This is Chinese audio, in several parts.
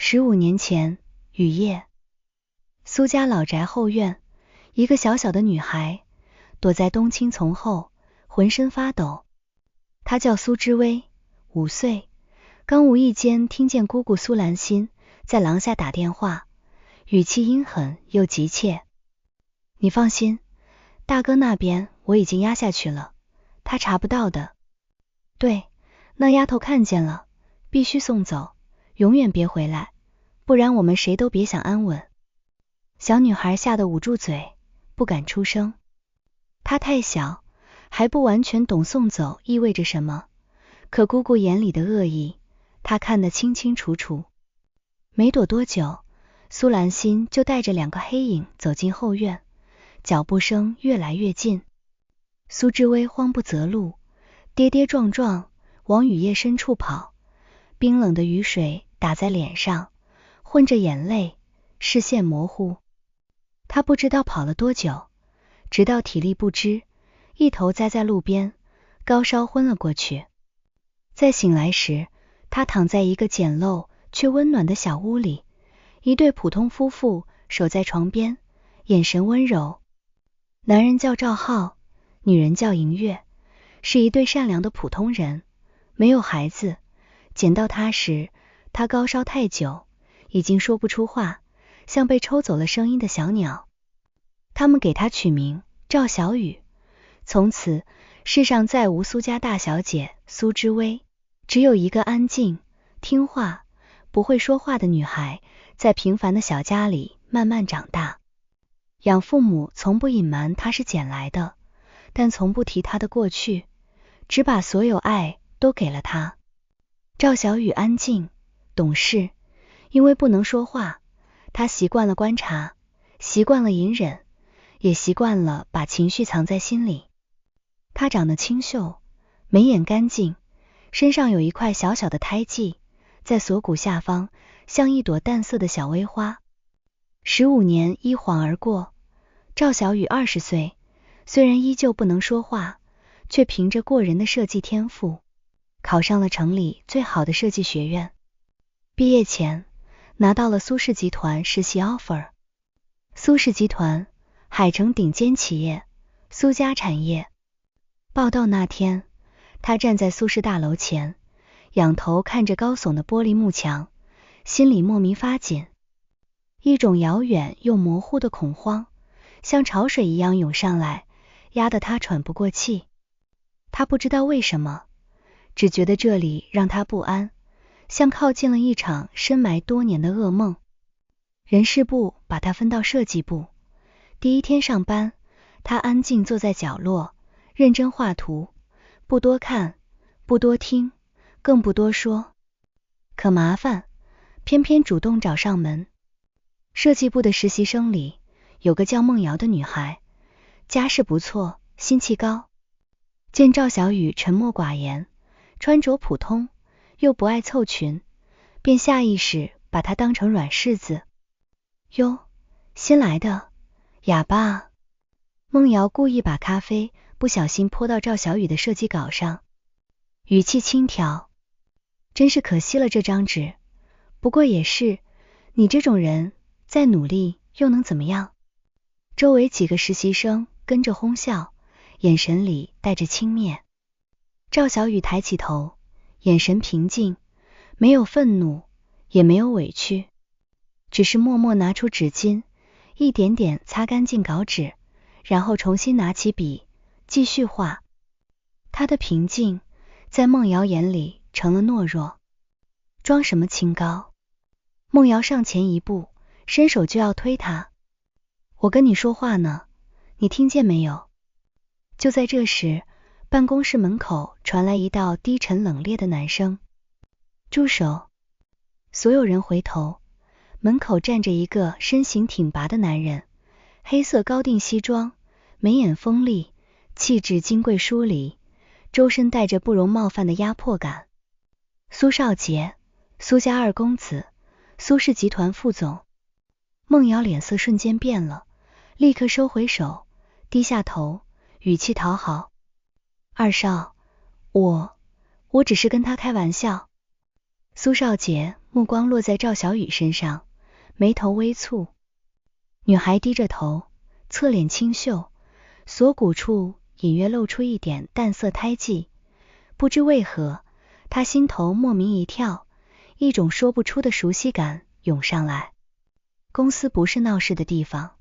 15年前，雨夜，苏家老宅后院，一个小小的女孩躲在冬青丛后，浑身发抖。她叫苏之薇，5岁，刚无意间听见姑姑苏兰心在廊下打电话，语气阴狠又急切。你放心，大哥那边我已经压下去了，他查不到的。对，那丫头看见了，必须送走，永远别回来，不然我们谁都别想安稳。小女孩吓得捂住嘴，不敢出声。她太小，还不完全懂送走意味着什么，可姑姑眼里的恶意，她看得清清楚楚。没躲多久，苏兰心就带着2个黑影走进后院，脚步声越来越近。苏之薇慌不择路，跌跌撞撞往雨夜深处跑，冰冷的雨水打在脸上，混着眼泪，视线模糊。她不知道跑了多久，直到体力不支，一头栽在路边，高烧昏了过去。再醒来时，她躺在一个简陋却温暖的小屋里，一对普通夫妇守在床边，眼神温柔。男人叫赵浩，女人叫银月，是一对善良的普通人，没有孩子。捡到他时，他高烧太久，已经说不出话，像被抽走了声音的小鸟。他们给他取名赵小雨，从此世上再无苏家大小姐苏之薇，只有一个安静、听话、不会说话的女孩，在平凡的小家里慢慢长大。养父母从不隐瞒她是捡来的，但从不提她的过去，只把所有爱都给了她。赵小雨安静、懂事，因为不能说话，她习惯了观察，习惯了隐忍，也习惯了把情绪藏在心里。她长得清秀，眉眼干净，身上有一块小小的胎记，在锁骨下方像一朵淡色的小薇花。15年一晃而过，赵小雨20岁，虽然依旧不能说话，却凭着过人的设计天赋，考上了城里最好的设计学院。毕业前，拿到了苏氏集团实习 offer。苏氏集团，海城顶尖企业，苏家产业。报到那天，他站在苏氏大楼前，仰头看着高耸的玻璃幕墙，心里莫名发紧。一种遥远又模糊的恐慌，像潮水一样涌上来，压得他喘不过气。他不知道为什么，只觉得这里让他不安，像靠近了一场深埋多年的噩梦。人事部把他分到设计部，第一天上班，他安静坐在角落，认真画图，不多看，不多听，更不多说。可麻烦，偏偏主动找上门。设计部的实习生里，有个叫孟瑶的女孩，家世不错，心气高。见赵小雨沉默寡言，穿着普通，又不爱凑群，便下意识把她当成软柿子。哟，新来的，哑巴啊。孟瑶故意把咖啡不小心泼到赵小雨的设计稿上，语气轻佻。真是可惜了这张纸，不过也是，你这种人再努力又能怎么样？周围几个实习生跟着哄笑，眼神里带着轻蔑。赵小雨抬起头，眼神平静，没有愤怒，也没有委屈，只是默默拿出纸巾，一点点擦干净稿纸，然后重新拿起笔，继续画。他的平静，在孟瑶眼里成了懦弱。装什么清高？孟瑶上前一步，伸手就要推他。我跟你说话呢，你听见没有？就在这时，办公室门口传来一道低沉冷冽的男声。住手！所有人回头，门口站着一个身形挺拔的男人，黑色高定西装，眉眼锋利，气质金贵疏离，周身带着不容冒犯的压迫感。苏少杰，苏家2公子，苏氏集团副总。孟瑶脸色瞬间变了，立刻收回手，低下头，语气讨好。二少，我只是跟他开玩笑。苏少杰目光落在赵小雨身上，眉头微蹙。女孩低着头，侧脸清秀，锁骨处隐约露出一点淡色胎记。不知为何，他心头莫名一跳，一种说不出的熟悉感涌上来。公司不是闹事的地方。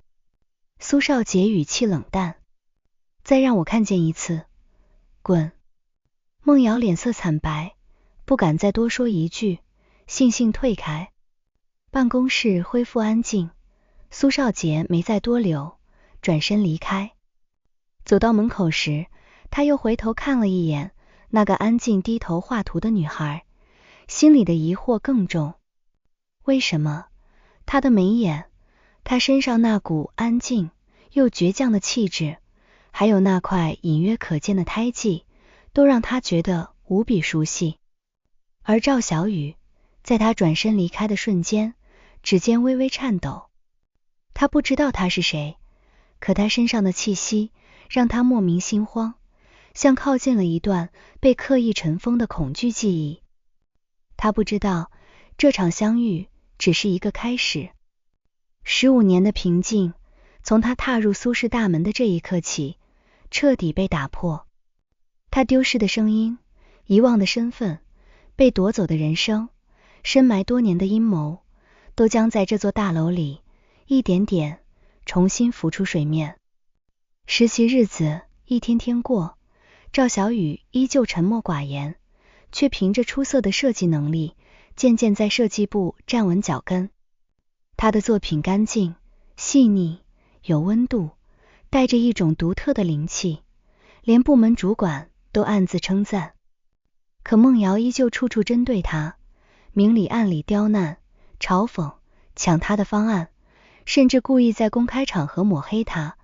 苏少杰语气冷淡。再让我看见一次，滚！孟瑶脸色惨白，不敢再多说一句，悻悻退开。办公室恢复安静，苏少杰没再多留，转身离开。走到门口时，他又回头看了一眼那个安静低头画图的女孩，心里的疑惑更重。为什么她的眉眼，她身上那股安静又倔强的气质，还有那块隐约可见的胎记，都让他觉得无比熟悉。而赵小雨，在他转身离开的瞬间，指尖微微颤抖。他不知道他是谁，可他身上的气息让他莫名心慌，像靠近了一段被刻意尘封的恐惧记忆。他不知道这场相遇只是一个开始。15年的平静，从他踏入苏氏大门的这一刻起，彻底被打破。他丢失的声音，遗忘的身份，被夺走的人生，深埋多年的阴谋，都将在这座大楼里一点点重新浮出水面。实习日子一天天过，赵小雨依旧沉默寡言，却凭着出色的设计能力，渐渐在设计部站稳脚跟。他的作品干净、细腻、有温度，带着一种独特的灵气，连部门主管都暗自称赞。可孟瑶依旧处处针对他，明里暗里刁难、嘲讽、抢他的方案，甚至故意在公开场合抹黑他，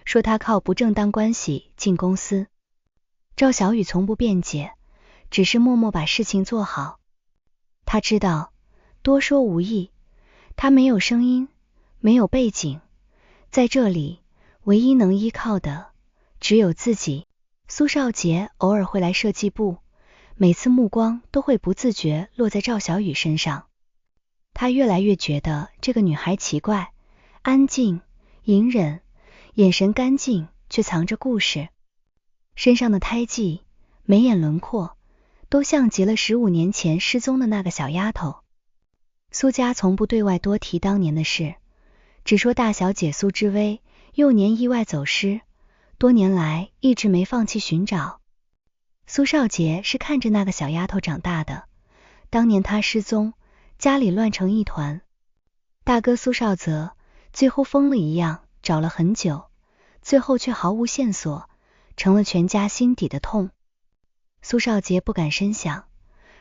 说他靠不正当关系进公司。赵小雨从不辩解，只是默默把事情做好。他知道多说无益，他没有声音，没有背景，在这里唯一能依靠的只有自己。苏少杰偶尔会来设计部，每次目光都会不自觉落在赵小雨身上。他越来越觉得这个女孩奇怪，安静、隐忍，眼神干净却藏着故事。身上的胎记、眉眼轮廓，都像极了15年前失踪的那个小丫头。苏家从不对外多提当年的事，只说大小姐苏之薇幼年意外走失，多年来一直没放弃寻找。苏少杰是看着那个小丫头长大的，当年她失踪，家里乱成一团。大哥苏少泽最后疯了一样找了很久，最后却毫无线索，成了全家心底的痛。苏少杰不敢深想，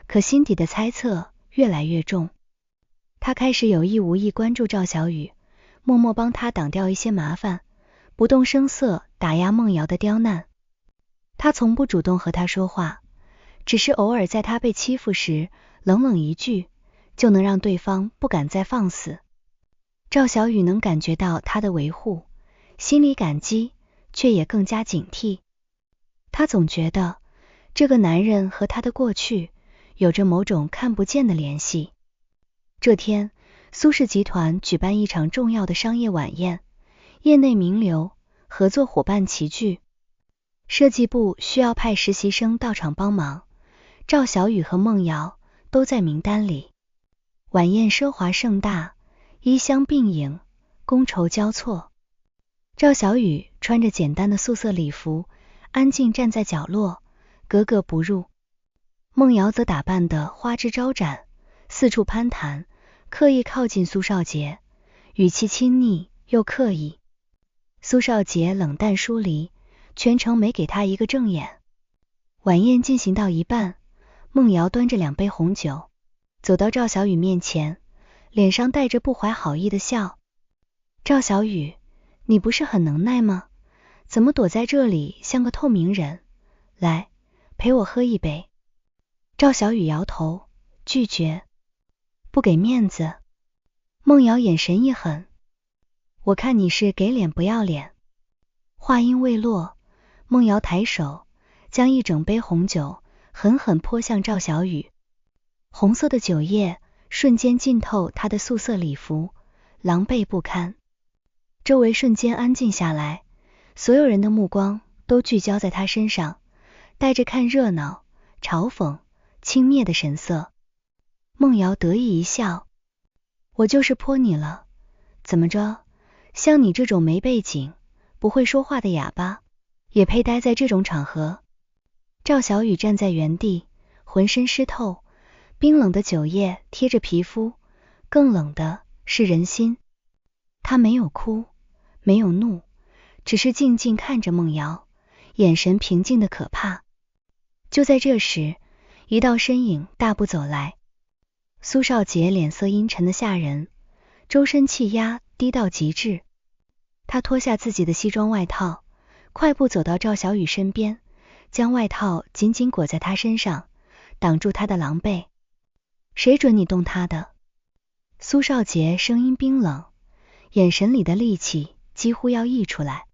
可心底的猜测越来越重。他开始有意无意关注赵小雨，默默帮他挡掉一些麻烦，不动声色打压孟瑶的刁难。他从不主动和他说话，只是偶尔在他被欺负时冷冷一句，就能让对方不敢再放肆。赵小雨能感觉到他的维护，心里感激，却也更加警惕。他总觉得这个男人和他的过去有着某种看不见的联系。这天，苏氏集团举办一场重要的商业晚宴，业内名流、合作伙伴齐聚。设计部需要派实习生到场帮忙，赵小雨和孟瑶都在名单里。晚宴奢华盛大，衣香鬓影，觥筹交错。赵小雨穿着简单的素色礼服，安静站在角落，格格不入。孟瑶则打扮得花枝招展，四处攀谈，刻意靠近苏少杰，语气亲昵又刻意。苏少杰冷淡疏离，全程没给他一个正眼。晚宴进行到一半，孟瑶端着2杯红酒走到赵小雨面前，脸上带着不怀好意的笑。赵小雨，你不是很能耐吗？怎么躲在这里像个透明人？来，陪我喝一杯。赵小雨摇头，拒绝。不给面子。孟瑶眼神一狠，我看你是给脸不要脸。话音未落，孟瑶抬手将一整杯红酒狠狠泼向赵小雨。红色的酒液瞬间浸透他的素色礼服，狼狈不堪。周围瞬间安静下来，所有人的目光都聚焦在他身上，带着看热闹、嘲讽、轻蔑的神色。孟瑶得意一笑，我就是泼你了，怎么着，像你这种没背景、不会说话的哑巴，也配待在这种场合？赵小雨站在原地，浑身湿透，冰冷的酒液贴着皮肤，更冷的是人心。他没有哭，没有怒，只是静静看着孟瑶，眼神平静的可怕。就在这时，一道身影大步走来。苏少杰脸色阴沉的吓人，周身气压低到极致。他脱下自己的西装外套，快步走到赵小雨身边，将外套紧紧裹在他身上，挡住他的狼狈。谁准你动他的？苏少杰声音冰冷，眼神里的戾气几乎要溢出来。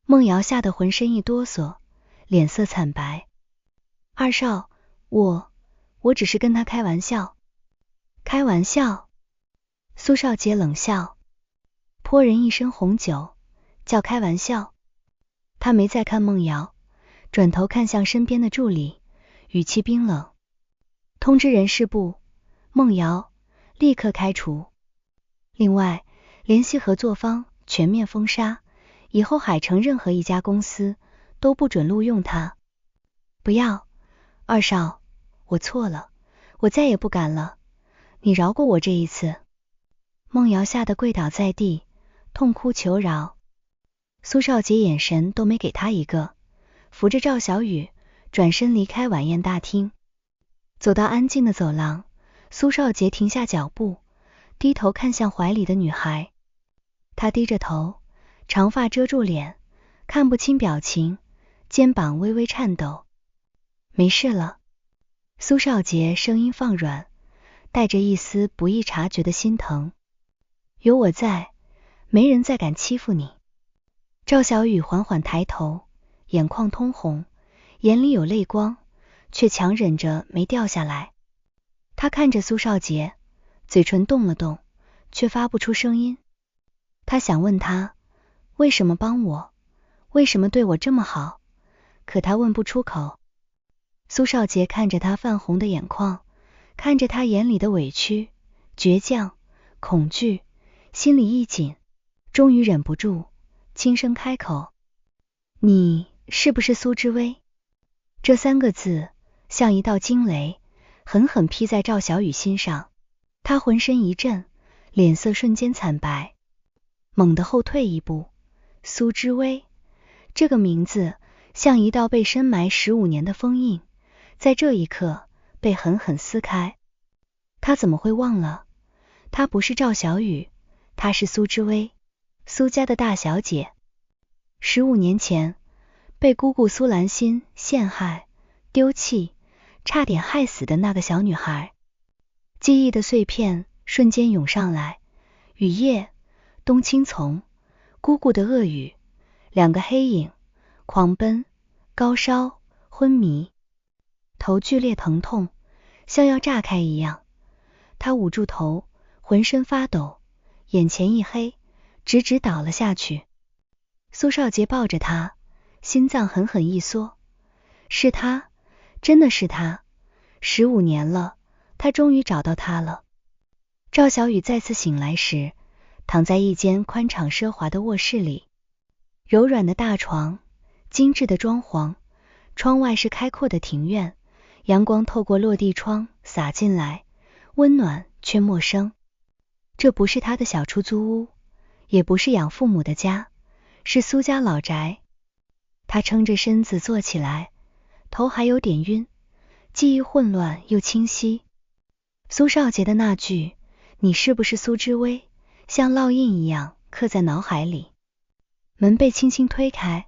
孟瑶吓得浑身一哆嗦，脸色惨白。二少，我只是跟他开玩笑。开玩笑？苏少杰冷笑，泼人一身红酒叫开玩笑？他没再看孟瑶，转头看向身边的助理，语气冰冷，通知人事部，孟瑶立刻开除。另外，联系合作方全面封杀，以后海城任何一家公司都不准录用他。不要，二少，我错了，我再也不敢了，你饶过我这一次。孟瑶吓得跪倒在地，痛哭求饶。苏少杰眼神都没给他一个，扶着赵小雨转身离开晚宴大厅。走到安静的走廊，苏少杰停下脚步，低头看向怀里的女孩。他低着头，长发遮住脸，看不清表情，肩膀微微颤抖。没事了。苏少杰声音放软，带着一丝不易察觉的心疼。有我在，没人再敢欺负你。赵小雨缓缓抬头，眼眶通红，眼里有泪光，却强忍着没掉下来。他看着苏少杰，嘴唇动了动，却发不出声音。他想问他，为什么帮我？为什么对我这么好？可他问不出口。苏少杰看着他泛红的眼眶，看着他眼里的委屈、倔强、恐惧，心里一紧，终于忍不住轻声开口，你是不是苏之薇？这三个字像一道惊雷，狠狠劈在赵小雨心上。他浑身一震，脸色瞬间惨白，猛地后退一步。苏之薇这个名字像一道被深埋15年的封印，在这一刻被狠狠撕开。他怎么会忘了？他不是赵小雨，她是苏之薇，苏家的大小姐。15年前被姑姑苏兰心陷害、丢弃，差点害死的那个小女孩。记忆的碎片瞬间涌上来，雨夜、冬青丛、姑姑的恶语，两个黑影，狂奔、高烧、昏迷，头剧烈疼痛，像要炸开一样。他捂住头，浑身发抖，眼前一黑，直直倒了下去。苏少杰抱着他，心脏狠狠一缩。是他，真的是他，15年了，他终于找到他了。赵小雨再次醒来时，躺在一间宽敞奢华的卧室里，柔软的大床，精致的装潢，窗外是开阔的庭院，阳光透过落地窗洒进来，温暖却陌生。这不是他的小出租屋，也不是养父母的家，是苏家老宅。他撑着身子坐起来，头还有点晕，记忆混乱又清晰。苏少杰的那句你是不是苏之薇，像烙印一样刻在脑海里。门被轻轻推开，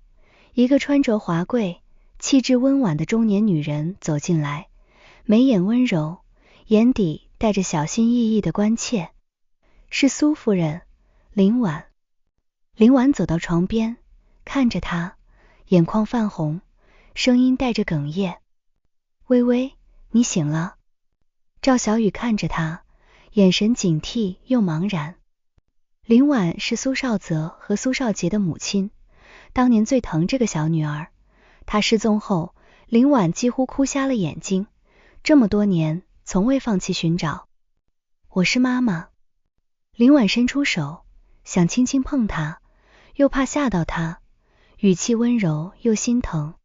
一个穿着华贵、气质温婉的中年女人走进来，眉眼温柔，眼底带着小心翼翼的关切。是苏夫人，林婉。林婉走到床边，看着他，眼眶泛红，声音带着哽咽，微微，你醒了。赵小雨看着他，眼神警惕又茫然。林婉是苏少泽和苏少杰的母亲，当年最疼这个小女儿。她失踪后，林婉几乎哭瞎了眼睛，这么多年从未放弃寻找。我是妈妈。林婉伸出手，想轻轻碰她，又怕吓到她，语气温柔又心疼。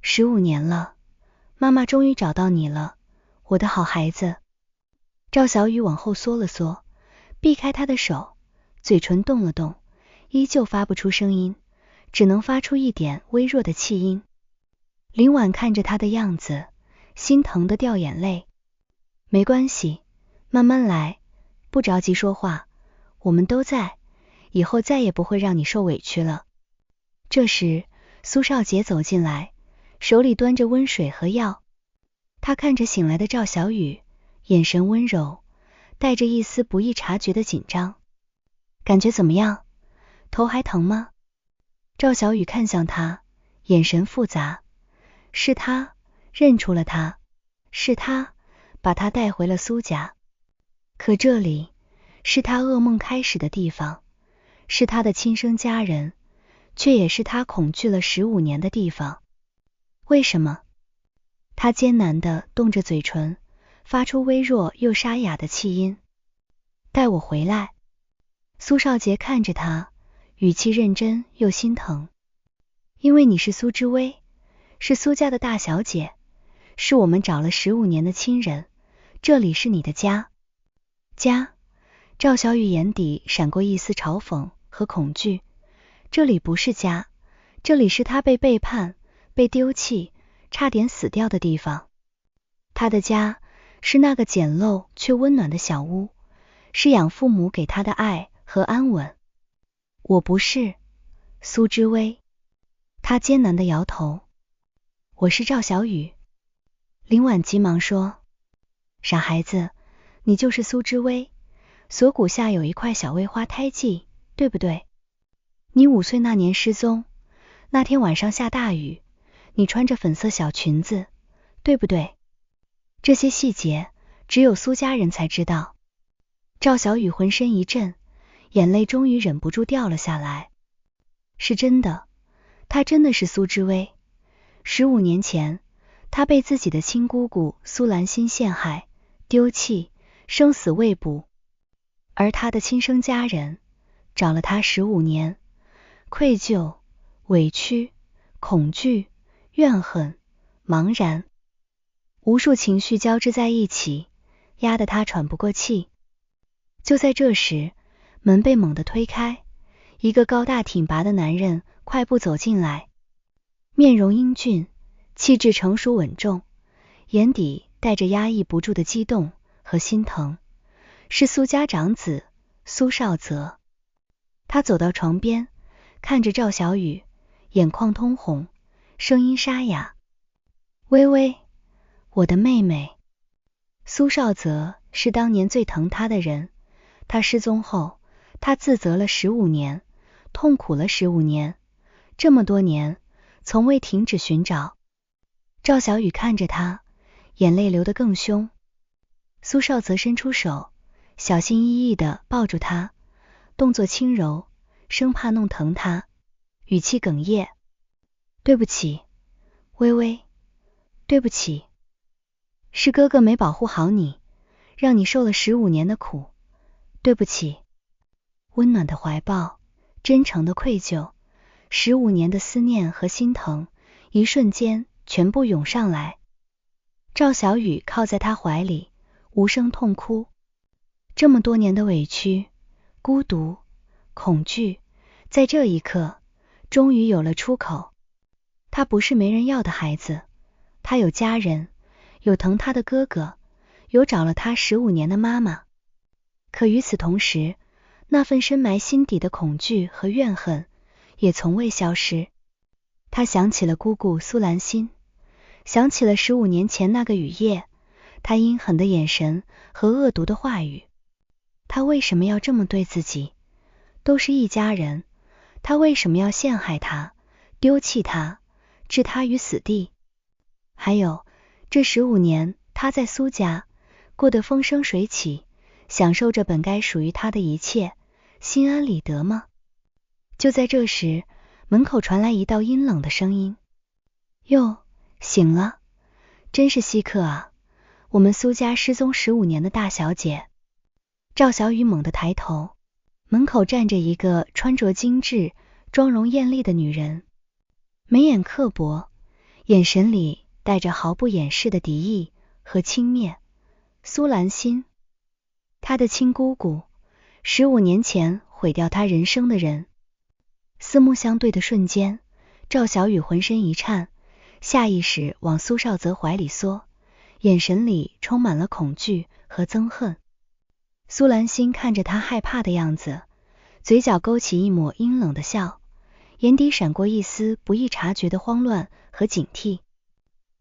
15年了，妈妈终于找到你了，我的好孩子。赵小雨往后缩了缩，避开他的手，嘴唇动了动，依旧发不出声音，只能发出一点微弱的气音。林婉看着他的样子，心疼的掉眼泪。没关系，慢慢来，不着急说话，我们都在，以后再也不会让你受委屈了。这时，苏少杰走进来，手里端着温水和药。他看着醒来的赵小雨，眼神温柔，带着一丝不易察觉的紧张。感觉怎么样？头还疼吗？赵小雨看向他，眼神复杂。是他认出了他，是他把他带回了苏家。可这里是他噩梦开始的地方，是他的亲生家人，却也是他恐惧了15年的地方。为什么？他艰难地动着嘴唇，发出微弱又沙哑的气音。带我回来。苏少杰看着他，语气认真又心疼。因为你是苏之薇，是苏家的大小姐，是我们找了15年的亲人，这里是你的家。家？赵小雨眼底闪过一丝嘲讽和恐惧。这里不是家，这里是他被背叛、被丢弃，差点死掉的地方。他的家是那个简陋却温暖的小屋，是养父母给他的爱和安稳。我不是苏之薇。他艰难地摇头。我是赵小雨。林婉急忙说，傻孩子，你就是苏之薇，锁骨下有一块小薇花胎记，对不对？你5岁那年失踪，那天晚上下大雨，你穿着粉色小裙子，对不对？这些细节只有苏家人才知道。赵小雨浑身一震，眼泪终于忍不住掉了下来。是真的，她真的是苏之薇。15年前，她被自己的亲姑姑苏兰心陷害、丢弃，生死未卜。而她的亲生家人找了她15年，愧疚、委屈、恐惧、怨恨、茫然，无数情绪交织在一起，压得她喘不过气。就在这时，门被猛地推开，一个高大挺拔的男人快步走进来，面容英俊，气质成熟稳重，眼底带着压抑不住的激动和心疼，是苏家长子苏少泽。他走到床边，看着赵小雨，眼眶通红，声音沙哑，微微，我的妹妹。苏少泽是当年最疼他的人，他失踪后，他自责了15年，痛苦了15年，这么多年从未停止寻找。赵小雨看着他，眼泪流得更凶。苏少泽伸出手，小心翼翼地抱住他，动作轻柔，生怕弄疼他，语气哽咽，对不起，微微，对不起，是哥哥没保护好你，让你受了15年的苦，对不起。温暖的怀抱，真诚的愧疚，15年的思念和心疼，一瞬间全部涌上来。赵小雨靠在他怀里，无声痛哭。这么多年的委屈、孤独、恐惧，在这一刻终于有了出口。他不是没人要的孩子，他有家人，有疼他的哥哥，有找了他15年的妈妈。可与此同时，那份深埋心底的恐惧和怨恨也从未消失。他想起了姑姑苏兰心，想起了15年前那个雨夜，他阴狠的眼神和恶毒的话语。他为什么要这么对自己？都是一家人，他为什么要陷害他、丢弃他、置他于死地？还有，这15年他在苏家过得风生水起，享受着本该属于他的一切，心安理得吗？就在这时，门口传来一道阴冷的声音：哟，醒了，真是稀客啊，我们苏家失踪15年的大小姐。赵小雨猛地抬头，门口站着一个穿着精致、妆容艳丽的女人，眉眼刻薄，眼神里带着毫不掩饰的敌意和轻蔑。苏兰心，她的亲姑姑，15年前毁掉她人生的人。四目相对的瞬间，赵小雨浑身一颤，下意识往苏少泽怀里缩，眼神里充满了恐惧和憎恨。苏兰心看着他害怕的样子，嘴角勾起一抹阴冷的笑，眼底闪过一丝不易察觉的慌乱和警惕。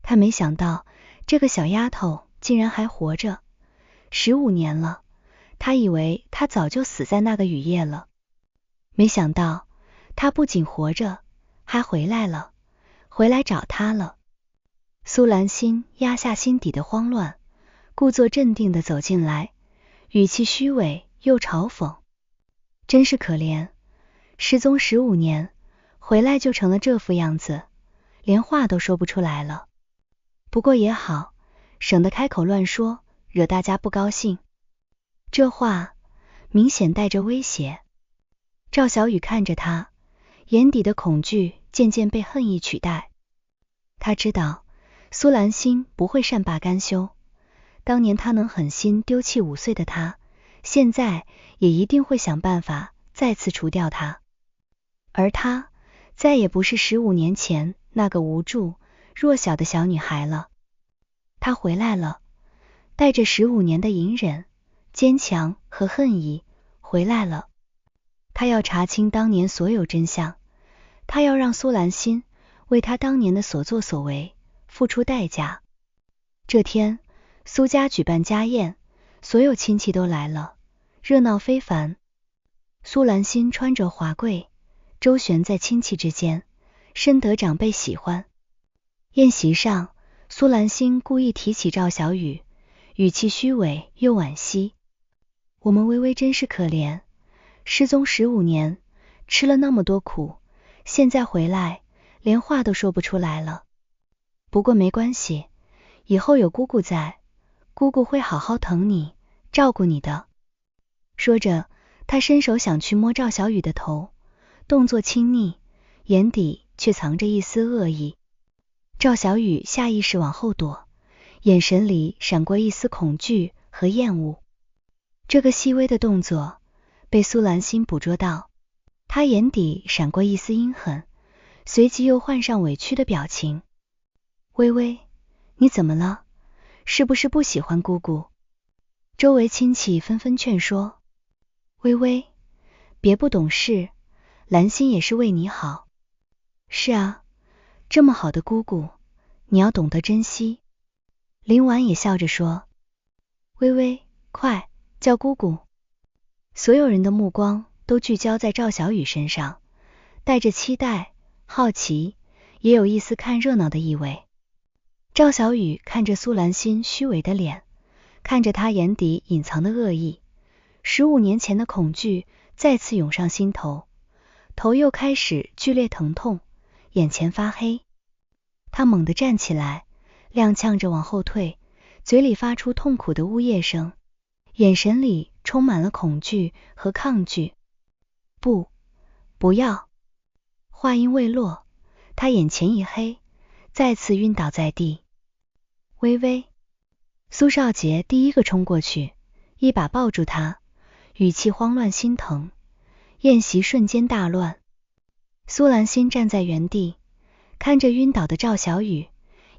他没想到这个小丫头竟然还活着，15年了，他以为她早就死在那个雨夜了。没想到她不仅活着，还回来了，回来找他了。苏兰心压下心底的慌乱，故作镇定地走进来，语气虚伪又嘲讽：真是可怜，失踪15年，回来就成了这副样子，连话都说不出来了。不过也好，省得开口乱说，惹大家不高兴。这话明显带着威胁。赵小雨看着他，眼底的恐惧渐渐被恨意取代。他知道苏兰心不会善罢甘休，当年他能狠心丢弃5岁的他，现在也一定会想办法再次除掉他。而他再也不是15年前那个无助弱小的小女孩了。她回来了，带着15年的隐忍、坚强和恨意回来了。她要查清当年所有真相，她要让苏兰心为她当年的所作所为付出代价。这天，苏家举办家宴，所有亲戚都来了，热闹非凡。苏兰心穿着华贵，周旋在亲戚之间，深得长辈喜欢。宴席上，苏兰心故意提起赵小雨，语气虚伪又惋惜：我们微微真是可怜，失踪15年，吃了那么多苦，现在回来连话都说不出来了。不过没关系，以后有姑姑在，姑姑会好好疼你，照顾你的。说着，他伸手想去摸赵小雨的头，动作亲昵，眼底却藏着一丝恶意。赵小雨下意识往后躲，眼神里闪过一丝恐惧和厌恶。这个细微的动作被苏兰心捕捉到，他眼底闪过一丝阴狠，随即又换上委屈的表情。微微，你怎么了？是不是不喜欢姑姑？周围亲戚纷纷劝说。微微，别不懂事，兰心也是为你好。是啊，这么好的姑姑，你要懂得珍惜。林婉也笑着说。微微，快，叫姑姑。所有人的目光都聚焦在赵小雨身上，带着期待、好奇，也有一丝看热闹的意味。赵小雨看着苏兰心虚伪的脸，看着她眼底隐藏的恶意，15年前的恐惧再次涌上心头，头又开始剧烈疼痛，眼前发黑。他猛地站起来，踉跄着往后退，嘴里发出痛苦的呜咽声，眼神里充满了恐惧和抗拒。不要！话音未落，他眼前一黑，再次晕倒在地。微微，苏少杰第一个冲过去，一把抱住他，语气慌乱心疼。宴席瞬间大乱。苏兰心站在原地，看着晕倒的赵小雨，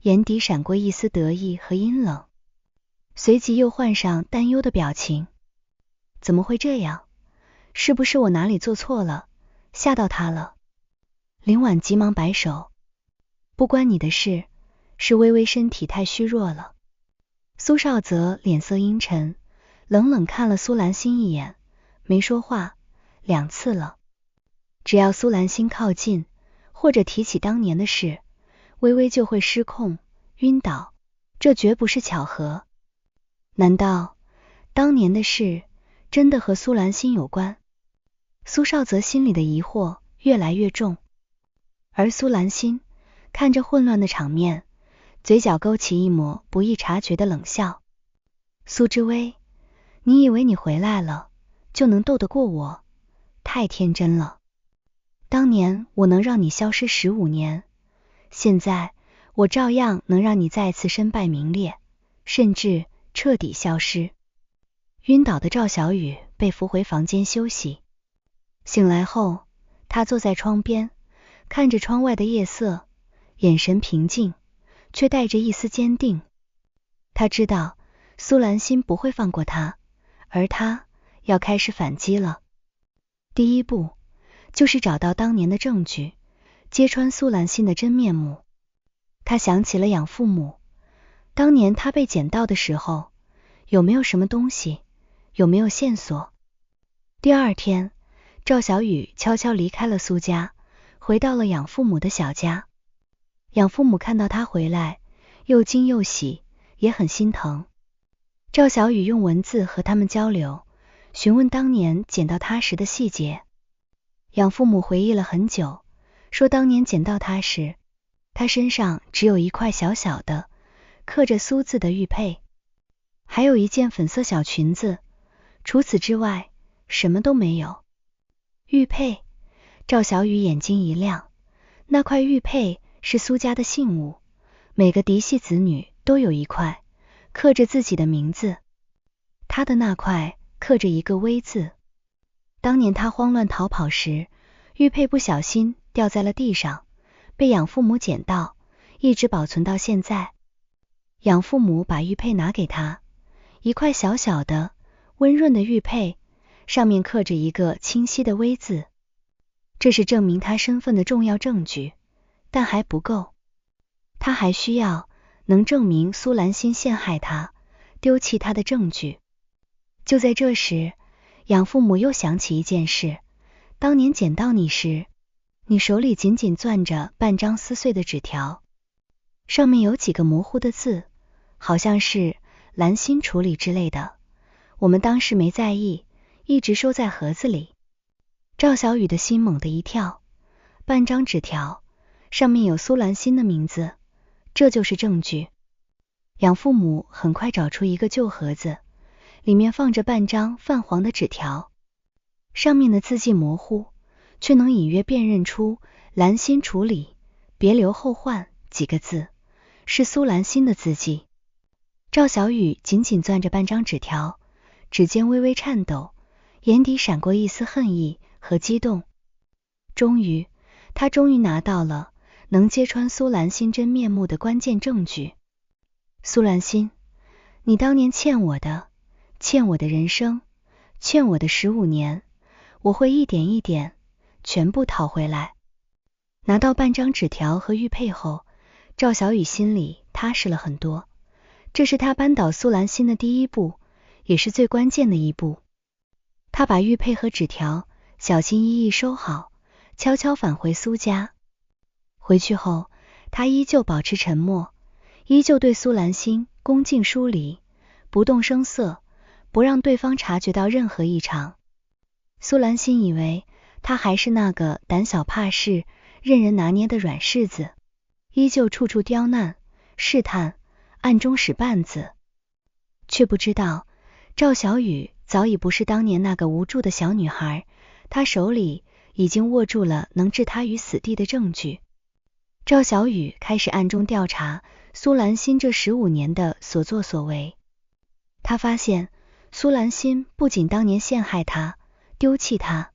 眼底闪过一丝得意和阴冷，随即又换上担忧的表情。怎么会这样？是不是我哪里做错了，吓到他了？林婉急忙摆手，不关你的事，是微微身体太虚弱了。苏少泽脸色阴沉，冷冷看了苏兰心一眼，没说话，2次了。只要苏兰心靠近，或者提起当年的事，微微就会失控晕倒，这绝不是巧合。难道当年的事真的和苏兰心有关？苏少泽心里的疑惑越来越重，而苏兰心看着混乱的场面，嘴角勾起一抹不易察觉的冷笑。苏之薇，你以为你回来了就能斗得过我？太天真了。当年我能让你消失15年，现在我照样能让你再次身败名裂，甚至彻底消失。晕倒的赵小雨被扶回房间休息。醒来后，他坐在窗边，看着窗外的夜色，眼神平静，却带着一丝坚定。他知道苏兰心不会放过他，而他要开始反击了。第一步就是找到当年的证据，揭穿苏兰心的真面目。他想起了养父母，当年他被捡到的时候，有没有什么东西，有没有线索？第二天，赵小雨悄悄离开了苏家，回到了养父母的小家。养父母看到他回来，又惊又喜，也很心疼。赵小雨用文字和他们交流，询问当年捡到他时的细节。养父母回忆了很久，说当年捡到他时，他身上只有一块小小的刻着苏字的玉佩，还有一件粉色小裙子，除此之外什么都没有。玉佩，赵小雨眼睛一亮，那块玉佩是苏家的信物，每个嫡系子女都有一块，刻着自己的名字，他的那块刻着一个微字。当年他慌乱逃跑时，玉佩不小心掉在了地上，被养父母捡到，一直保存到现在。养父母把玉佩拿给他，一块小小的温润的玉佩，上面刻着一个清晰的微字。这是证明他身份的重要证据，但还不够，他还需要能证明苏兰心陷害他，丢弃他的证据。就在这时，养父母又想起一件事，当年捡到你时，你手里紧紧攥着半张撕碎的纸条，上面有几个模糊的字，好像是兰心处理之类的，我们当时没在意，一直收在盒子里。赵小雨的心猛地一跳，半张纸条，上面有苏兰心的名字，这就是证据。养父母很快找出一个旧盒子，里面放着半张泛黄的纸条，上面的字迹模糊，却能隐约辨认出兰心处理，别留后患几个字，是苏兰心的字迹。赵小雨紧紧攥着半张纸条，指尖微微颤抖，眼底闪过一丝恨意和激动。他终于拿到了能揭穿苏兰心真面目的关键证据。苏兰心，你当年欠我的人生，欠我的15年，我会一点一点全部讨回来。拿到半张纸条和玉佩后，赵小雨心里踏实了很多，这是他扳倒苏兰心的第一步，也是最关键的一步。他把玉佩和纸条小心翼翼收好，悄悄返回苏家。回去后，他依旧保持沉默，依旧对苏兰心恭敬疏离，不动声色，不让对方察觉到任何异常。苏兰心以为他还是那个胆小怕事、任人拿捏的软柿子，依旧处处刁难、试探，暗中使绊子，却不知道赵小雨早已不是当年那个无助的小女孩，她手里已经握住了能置她于死地的证据。赵小雨开始暗中调查苏兰心这15年的所作所为。他发现苏兰心不仅当年陷害他、丢弃他，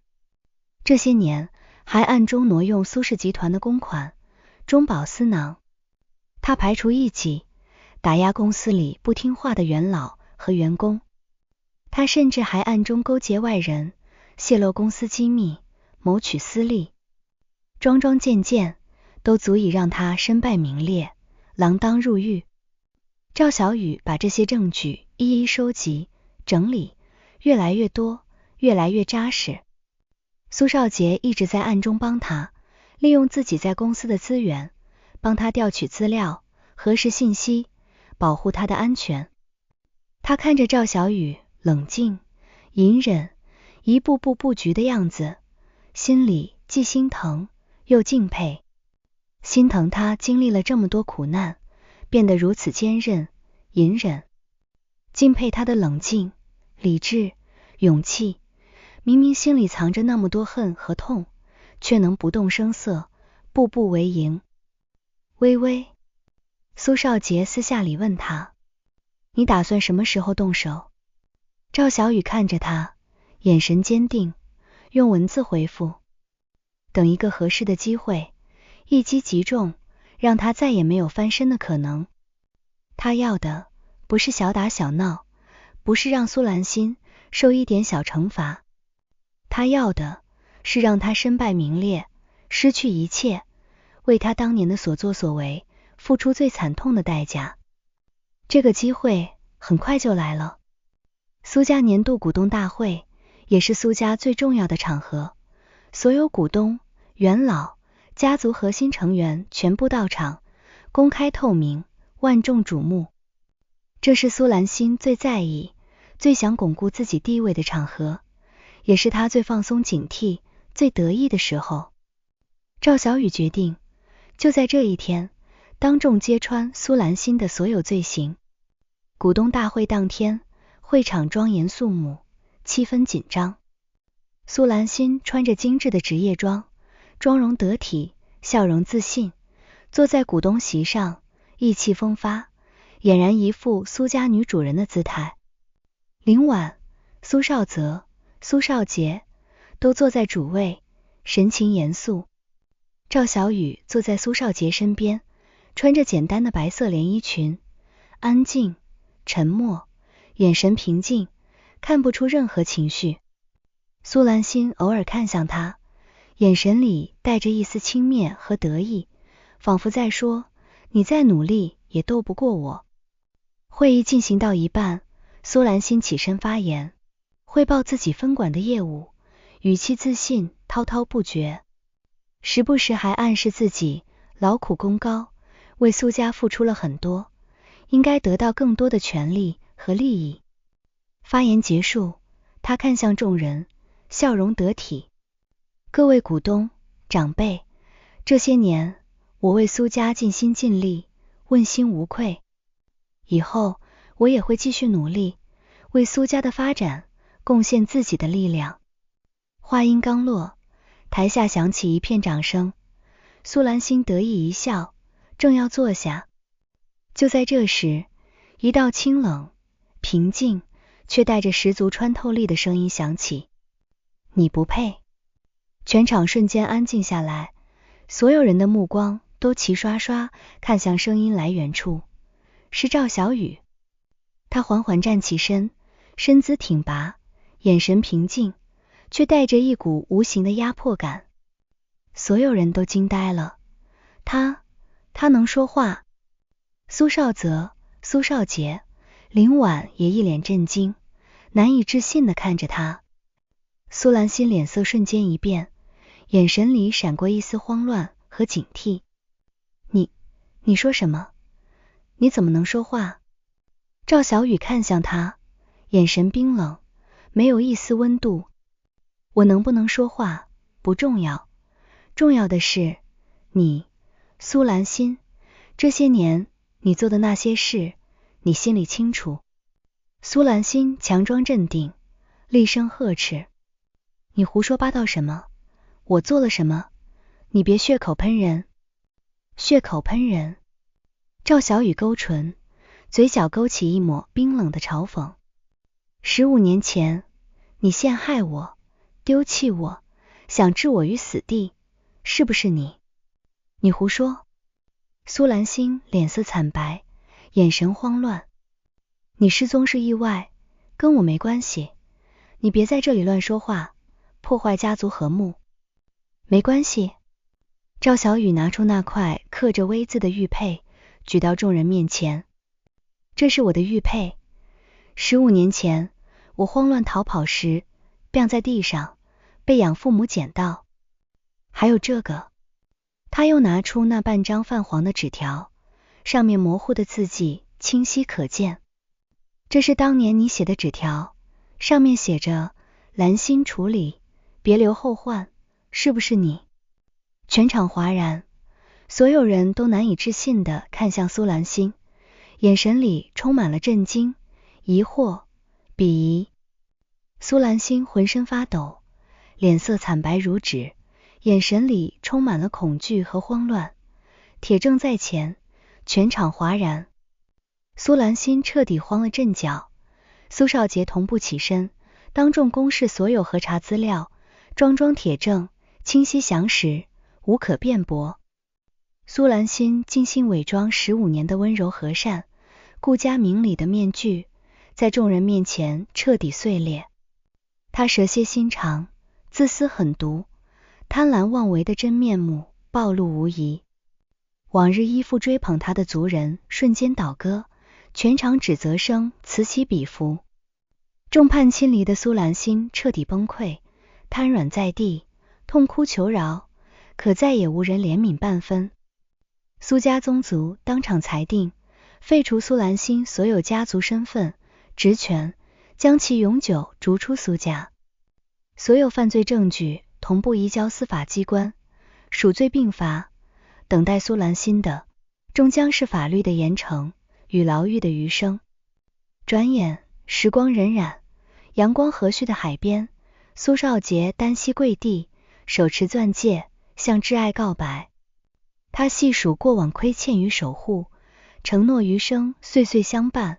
这些年还暗中挪用苏氏集团的公款，中饱私囊。他排除异己，打压公司里不听话的元老和员工。他甚至还暗中勾结外人，泄露公司机密，谋取私利。桩桩件件都足以让他身败名裂，锒铛入狱。赵小雨把这些证据一一收集、整理，越来越多，越来越扎实。苏少杰一直在暗中帮他，利用自己在公司的资源，帮他调取资料，核实信息，保护他的安全。他看着赵小雨冷静、隐忍、一步步布局的样子，心里既心疼又敬佩。心疼他经历了这么多苦难，变得如此坚韧、隐忍；敬佩他的冷静、理智、勇气，明明心里藏着那么多恨和痛，却能不动声色，步步为营。微微，苏少杰私下里问他，你打算什么时候动手？赵小雨看着他，眼神坚定，用文字回复，等一个合适的机会，一击即中，让他再也没有翻身的可能。他要的不是小打小闹，不是让苏兰心受一点小惩罚，他要的是让他身败名裂，失去一切，为他当年的所作所为付出最惨痛的代价。这个机会很快就来了。苏家年度股东大会也是苏家最重要的场合，所有股东、元老、家族核心成员全部到场，公开透明，万众瞩目。这是苏兰心最在意、最想巩固自己地位的场合，也是他最放松警惕、最得意的时候。赵小雨决定，就在这一天，当众揭穿苏兰心的所有罪行。股东大会当天，会场庄严肃穆，气氛紧张。苏兰心穿着精致的职业装，妆容得体，笑容自信，坐在股东席上，意气风发，俨然一副苏家女主人的姿态。林婉、苏少泽、苏少杰都坐在主位，神情严肃。赵小雨坐在苏少杰身边，穿着简单的白色连衣裙，安静、沉默，眼神平静，看不出任何情绪。苏兰心偶尔看向他，眼神里带着一丝轻蔑和得意，仿佛在说，你再努力也斗不过我。会议进行到一半，苏兰心起身发言，汇报自己分管的业务，语气自信，滔滔不绝，时不时还暗示自己劳苦功高，为苏家付出了很多，应该得到更多的权利和利益。发言结束，他看向众人，笑容得体。各位股东、长辈，这些年我为苏家尽心尽力，问心无愧。以后我也会继续努力，为苏家的发展贡献自己的力量。话音刚落，台下响起一片掌声。苏兰心得意一笑，正要坐下，就在这时，一道清冷、平静却带着十足穿透力的声音响起，你不配。全场瞬间安静下来，所有人的目光都齐刷刷看向声音来源处，是赵小雨。他缓缓站起身，身姿挺拔，眼神平静，却带着一股无形的压迫感。所有人都惊呆了，他能说话？苏少泽、苏少杰、林婉也一脸震惊，难以置信地看着他。苏兰心脸色瞬间一变，眼神里闪过一丝慌乱和警惕。你说什么？你怎么能说话？赵小雨看向他，眼神冰冷，没有一丝温度。我能不能说话不重要，重要的是你，苏兰心，这些年你做的那些事，你心里清楚。苏兰心强装镇定，厉声呵斥，你胡说八道什么？我做了什么？你别血口喷人。血口喷人。赵小雨勾唇，嘴角勾起一抹冰冷的嘲讽。15年前，你陷害我，丢弃我，想置我于死地，是不是你？你胡说。苏兰心脸色惨白，眼神慌乱。你失踪是意外，跟我没关系，你别在这里乱说话，破坏家族和睦。没关系。赵小雨拿出那块刻着微字的玉佩，举到众人面前。这是我的玉佩，15年前我慌乱逃跑时掉在地上，被养父母捡到。还有这个。他又拿出那半张泛黄的纸条，上面模糊的字迹清晰可见。这是当年你写的纸条，上面写着兰心处理，别留后患，是不是你？全场哗然，所有人都难以置信地看向苏兰心，眼神里充满了震惊、疑惑、鄙夷。苏兰心浑身发抖，脸色惨白如纸，眼神里充满了恐惧和慌乱。铁证在前，全场哗然。苏兰心彻底慌了阵脚，苏少杰同步起身，当众公示所有核查资料，桩桩铁证，清晰详实，无可辩驳。苏兰心精心伪装15年的温柔和善、顾家明理的面具，在众人面前彻底碎裂。他蛇蝎心肠、自私狠毒、贪婪妄为的真面目暴露无遗。往日依附追捧他的族人瞬间倒戈，全场指责声此起彼伏。众叛亲离的苏兰心彻底崩溃，瘫软在地，痛哭求饶，可再也无人怜悯半分。苏家宗族当场裁定，废除苏兰心所有家族身份、职权，将其永久逐出苏家。所有犯罪证据同步移交司法机关，数罪并罚。等待苏兰心的，终将是法律的严惩与牢狱的余生。转眼时光荏苒，阳光和煦的海边，苏少杰单膝跪地，手持钻戒，向挚爱告白。他细数过往亏欠与守护，承诺余生岁岁相伴，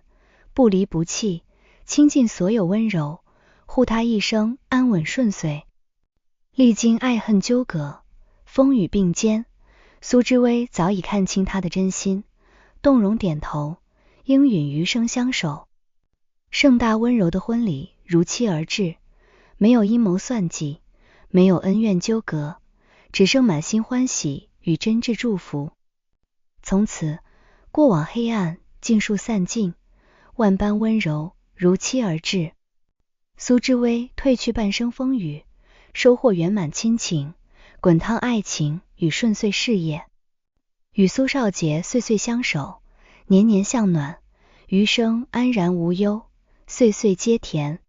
不离不弃，倾尽所有温柔，护他一生安稳顺遂。历经爱恨纠葛，风雨并肩，苏之薇早已看清他的真心，动容点头，应允余生相守。盛大温柔的婚礼如期而至，没有阴谋算计，没有恩怨纠葛，只剩满心欢喜与真挚祝福。从此，过往黑暗尽数散尽，万般温柔如期而至。苏之薇褪去半生风雨，收获圆满亲情、滚烫爱情与顺遂事业。与苏少杰岁岁相守，年年向暖，余生安然无忧，岁岁皆甜。